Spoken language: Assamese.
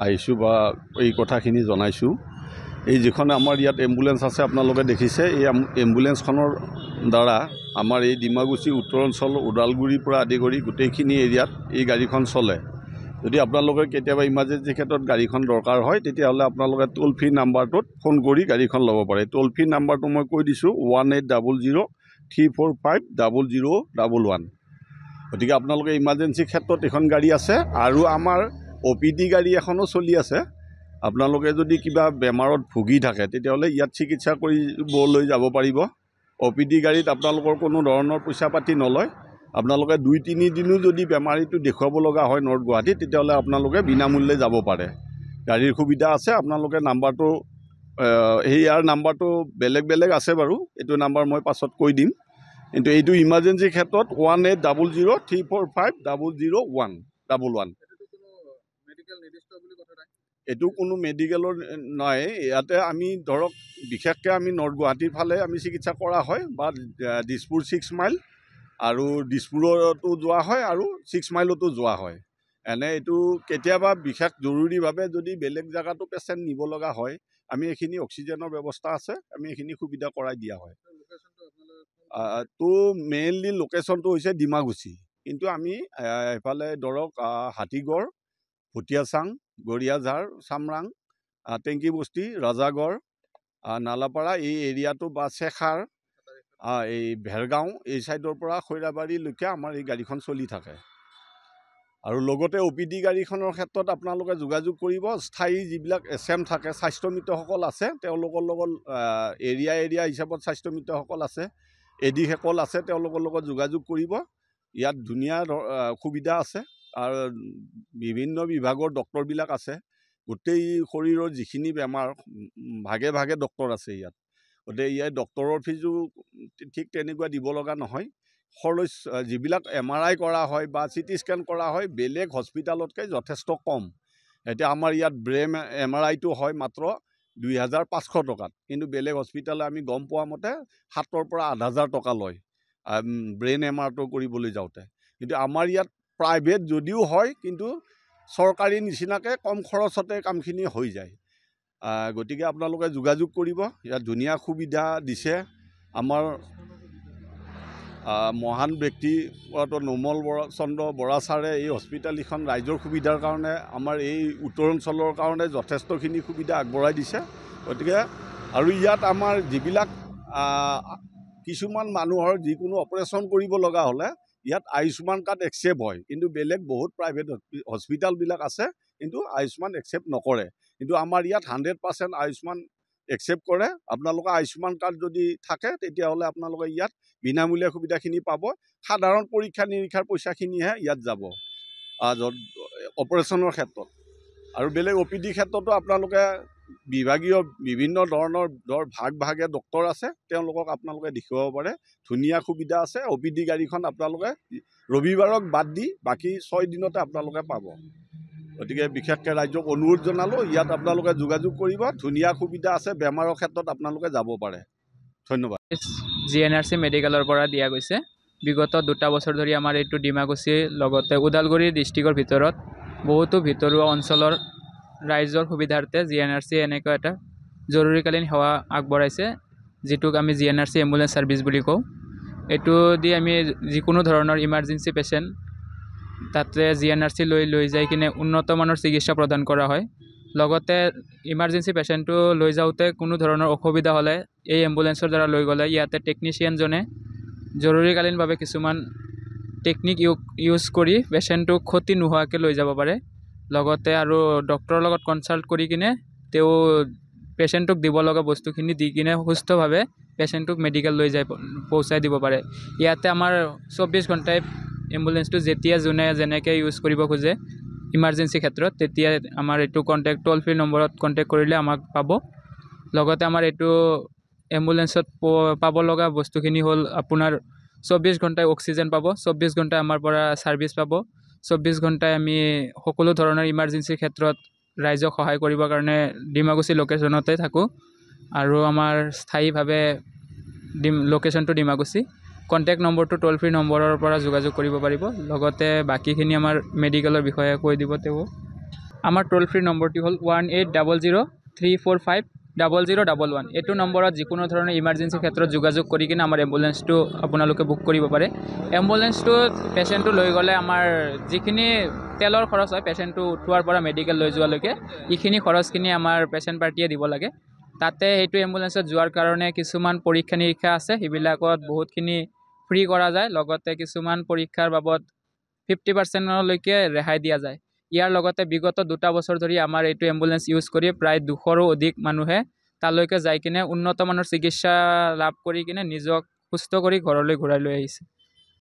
আহিছোঁ বা এই কথাখিনি জনাইছোঁ। এই যিখন আমাৰ ইয়াত এম্বুলেঞ্চ আছে আপোনালোকে দেখিছে, এই এম্বুলেঞ্চখনৰ দ্বাৰা আমাৰ এই ডিমাকুছী উত্তৰ অঞ্চল ওদালগুৰিৰ পৰা আদি কৰি গোটেইখিনি এৰিয়াত এই গাড়ীখন চলে। যদি আপোনালোকে কেতিয়াবা ইমাৰ্জেঞ্চি ক্ষেত্ৰত গাড়ীখন দৰকাৰ হয় তেতিয়াহ'লে আপোনালোকে টোল ফ্ৰী নাম্বাৰটোত ফোন কৰি গাড়ীখন ল'ব পাৰে। টোল ফ্ৰী নাম্বাৰটো মই কৈ দিছোঁ 1800-345-0011। গতিকে আপোনালোকে ইমাৰ্জেঞ্চি ক্ষেত্ৰত এখন গাড়ী আছে আৰু আমাৰ OPD গাড়ী এখনো চলি আছে। আপোনালোকে যদি কিবা বেমাৰত ভুগি থাকে তেতিয়াহ'লে ইয়াত চিকিৎসা কৰিবলৈ যাব পাৰিব। OPD গাড়ীত আপোনালোকৰ কোনো ধৰণৰ পইচা পাতি নলয়। আপোনালোকে 2-3 দিনো যদি বেমাৰীটো দেখুৱাব লগা হয় নৰ্থ গুৱাহাটীত তেতিয়াহ'লে আপোনালোকে বিনামূল্যে যাব পাৰে। গাড়ীৰ সুবিধা আছে। আপোনালোকে নাম্বাৰটো ইয়াৰ নাম্বাৰটো বেলেগ আছে বাৰু, এইটো নাম্বাৰ মই পাছত কৈ দিম। কিন্তু এইটো ইমাৰ্জেঞ্চি ক্ষেত্ৰত 1800-345-0011। এইটো কোনো মেডিকেলৰ নাই। ইয়াতে আমি ধৰক বিশেষকৈ আমি নৰ্থ গুৱাহাটীৰ ফালে আমি চিকিৎসা কৰা হয় বা দিছপুৰ 6 মাইল আৰু দিছপুৰতো যোৱা হয় আৰু 6 মাইলতো যোৱা হয়। এনে এইটো কেতিয়াবা বিশেষ জৰুৰীভাৱে যদি বেলেগ জেগাতো পেচেণ্ট নিব লগা হয় আমি এইখিনি অক্সিজেনৰ ব্যৱস্থা আছে, আমি এইখিনি সুবিধা কৰাই দিয়া হয়। তো মেইনলি লোকেশ্যনটো হৈছে ডিমাকুছী, কিন্তু আমি এইফালে ধৰক হাতীগড়, ভুটীয়াচাং, গড়িয়াঝাৰ, চামৰাং, টেংকিবস্তি, ৰাজাগড়, নালাপাৰা এই এৰিয়াটো বা চেখাৰ, এই ভেৰগাঁও এই ছাইডৰ পৰা খৈৰাবাৰীলৈকে আমাৰ এই গাড়ীখন চলি থাকে। আৰু লগতে OPD গাড়ীখনৰ ক্ষেত্ৰত আপোনালোকে যোগাযোগ কৰিব। স্থায়ী যিবিলাক SM থাকে, স্বাস্থ্যমিত্ৰসকল আছে, তেওঁলোকৰ লগত এৰিয়া হিচাপত স্বাস্থ্যমিত্ৰসকল আছে, AD সকল আছে, তেওঁলোকৰ লগত যোগাযোগ কৰিব। ইয়াত ধুনীয়া সুবিধা আছে আৰু বিভিন্ন বিভাগৰ ডক্টৰবিলাক আছে। গোটেই শৰীৰৰ যিখিনি বেমাৰ ভাগে ভাগে ডক্টৰ আছে ইয়াত। গতিকে ইয়াত ডক্টৰৰ ফিজো ঠিক তেনেকুৱা দিব লগা নহয়। খৰচ যিবিলাক MRI কৰা হয় বা CT স্কেন কৰা হয় বেলেগ হস্পিটেলতকৈ যথেষ্ট কম। এতিয়া আমাৰ ইয়াত ব্ৰেইন MRIটো হয় মাত্ৰ 2500 টকাত, কিন্তু বেলেগ হস্পিটেলে আমি গম পোৱা মতে 7,000 পৰা 8,000 টকা লয় ব্ৰেইন MRIটো কৰিবলৈ যাওঁতে। কিন্তু আমাৰ ইয়াত প্ৰাইভেট যদিও হয় কিন্তু চৰকাৰী নিচিনাকৈ কম খৰচতে কামখিনি হৈ যায়। গতিকে আপোনালোকে যোগাযোগ কৰিব। ইয়াত ধুনীয়া সুবিধা দিছে। আমাৰ মহান ব্যক্তি নোমল চন্দ্ৰ বৰা ছাৰে এই হস্পিটেলখন ৰাইজৰ সুবিধাৰ কাৰণে আমাৰ এই উত্তৰ অঞ্চলৰ কাৰণে যথেষ্টখিনি সুবিধা আগবঢ়াই দিছে। গতিকে আৰু ইয়াত আমাৰ যিবিলাক কিছুমান মানুহৰ যিকোনো অপাৰেশ্যন কৰিব লগা হ'লে ইয়াত আয়ুষ্মান কাৰ্ড একচেপ্ট হয়, কিন্তু বেলেগ বহুত প্ৰাইভেট হস্পিটেলবিলাক আছে কিন্তু আয়ুষ্মান একচেপ্ট নকৰে। কিন্তু আমাৰ ইয়াত 100% আয়ুষ্মান একচেপ্ট কৰে। আপোনালোকৰ আয়ুষ্মান কাৰ্ড যদি থাকে তেতিয়াহ'লে আপোনালোকে ইয়াত বিনামূলীয়া সুবিধাখিনি পাব। সাধাৰণ পৰীক্ষা নিৰীক্ষাৰ পইচাখিনিহে ইয়াত যাব অপাৰেশ্যনৰ ক্ষেত্ৰত। আৰু বেলেগ OPD ক্ষেত্ৰতো আপোনালোকে বিভাগীয় বিভিন্ন ধৰণৰ ভাগে ডক্টৰ আছে, তেওঁলোকক আপোনালোকে দেখুৱাব পাৰে। ধুনীয়া সুবিধা আছে। OPD গাড়ীখন আপোনালোকে ৰবিবাৰক বাদ দি বাকী 6 দিনতে আপোনালোকে পাব। গতিকে বিশেষকৈ ৰাইজক অনুৰোধ জনালোঁ, ইয়াত আপোনালোকে যোগাযোগ কৰিব। ধুনীয়া সুবিধা আছে, বেমাৰৰ ক্ষেত্ৰত আপোনালোকে যাব পাৰে। ধন্যবাদ। GNRC মেডিকেলৰ পৰা দিয়া গৈছে। বিগত 2 বছৰ ধৰি আমাৰ এইটো ডিমাকুছীৰ লগতে ওদালগুৰি ডিষ্ট্ৰিক্টৰ ভিতৰত বহুতো ভিতৰুৱা অঞ্চলৰ ৰাইজৰ সুবিধাৰ্থে GNRC এনেকুৱা এটা জৰুৰীকালীন সেৱা আগবঢ়াইছে, যিটোক আমি GNRC এম্বুলেঞ্চ ছাৰ্ভিচ বুলি কওঁ। এইটো দি আমি যিকোনো ধৰণৰ ইমাৰ্জেঞ্চি পেচেণ্ট তাতে GNRC লৈ যাই কিনে উন্নত মানৰ চিকিৎসা প্ৰদান কৰা হয়। লগতে ইমাৰ্জেঞ্চি পেচেণ্টটো লৈ যাওঁতে কোনো ধৰণৰ অসুবিধা হ'লে এই এম্বুলেঞ্চৰ দ্বাৰা লৈ গ'লে ইয়াতে টেকনিচিয়ানজনে জৰুৰীকালীনভাৱে কিছুমান টেকনিক ইউজ কৰি পেচেণ্টটোক ক্ষতি নোহোৱাকৈ লৈ যাব পাৰে। লগতে আৰু ডক্টৰৰ লগত কনচাল্ট কৰি কিনে তেওঁ পেচেণ্টটোক দিব লগা বস্তুখিনি দি কিনে সুস্থভাৱে পেচেণ্টটোক মেডিকেল লৈ যাই পহুচাই দিব পাৰে। ইয়াতে আমাৰ 24 ঘণ্টাই এম্বুলেঞ্চটো যেতিয়া যোনে যেনেকৈ ইউজ কৰিব খোজে ইমাৰ্জেঞ্চি ক্ষেত্ৰত তেতিয়া আমাৰ এইটো টোল ফ্ৰী নম্বৰত কণ্টেক্ট কৰিলে আমাক পাব। লগতে আমাৰ এইটো এম্বুলেঞ্চত পাব লগা বস্তুখিনি হ'ল আপোনাৰ 24 ঘণ্টাই অক্সিজেন পাব, 24 ঘণ্টাই আমাৰ পৰা ছাৰ্ভিচ পাব, 24 ঘণ্টাই আমি সকলো ধৰণৰ ইমাৰ্জেঞ্চিৰ ক্ষেত্ৰত ৰাইজক সহায় কৰিবৰ কাৰণে ডিমাকুছী লোকেশ্যনতে থাকোঁ। আৰু আমাৰ স্থায়ীভাৱে লোকেশ্যনটো ডিমাকুছী। কণ্টেক্ট নম্বৰটো টোল ফ্ৰী নম্বৰৰ পৰা যোগাযোগ কৰিব পাৰিব। লগতে বাকীখিনি আমাৰ মেডিকেলৰ বিষয়ে কৈ দিব তেওঁ। আমাৰ টোল ফ্ৰী নম্বৰটি হ'ল 1800-345-0011। এইটো নম্বৰত যিকোনো ধৰণৰ ইমাৰ্জেঞ্চি ক্ষেত্ৰত যোগাযোগ কৰি কিনে আমাৰ এম্বুলেঞ্চটো আপোনালোকে বুক কৰিব পাৰে। এম্বুলেঞ্চটোত পেচেণ্টটো লৈ গ'লে আমাৰ যিখিনি তেলৰ খৰচ হয় পেচেণ্টটো উঠোৱাৰ পৰা মেডিকেল লৈ যোৱালৈকে, এইখিনি খৰচখিনি আমাৰ পেচেণ্ট পাৰ্টিয়ে দিব লাগে। তাতে সেইটো এম্বুলেঞ্চত যোৱাৰ কাৰণে কিছুমান পৰীক্ষা নিৰীক্ষা আছে, সেইবিলাকত বহুতখিনি ফ্ৰী কৰা যায়। লগতে কিছুমান পৰীক্ষাৰ বাবদ 50%লৈকে ৰেহাই দিয়া যায়। ইয়াৰ লগতে বিগত 2 বছৰ ধৰি আমাৰ এইটো এম্বুলেঞ্চ ইউজ কৰি প্ৰায় 200ৰো অধিক মানুহে তালৈকে যাই কিনে উন্নত মানৰ চিকিৎসা লাভ কৰি কিনে নিজক সুস্থ কৰি ঘৰলৈ ঘূৰাই লৈ আহিছে।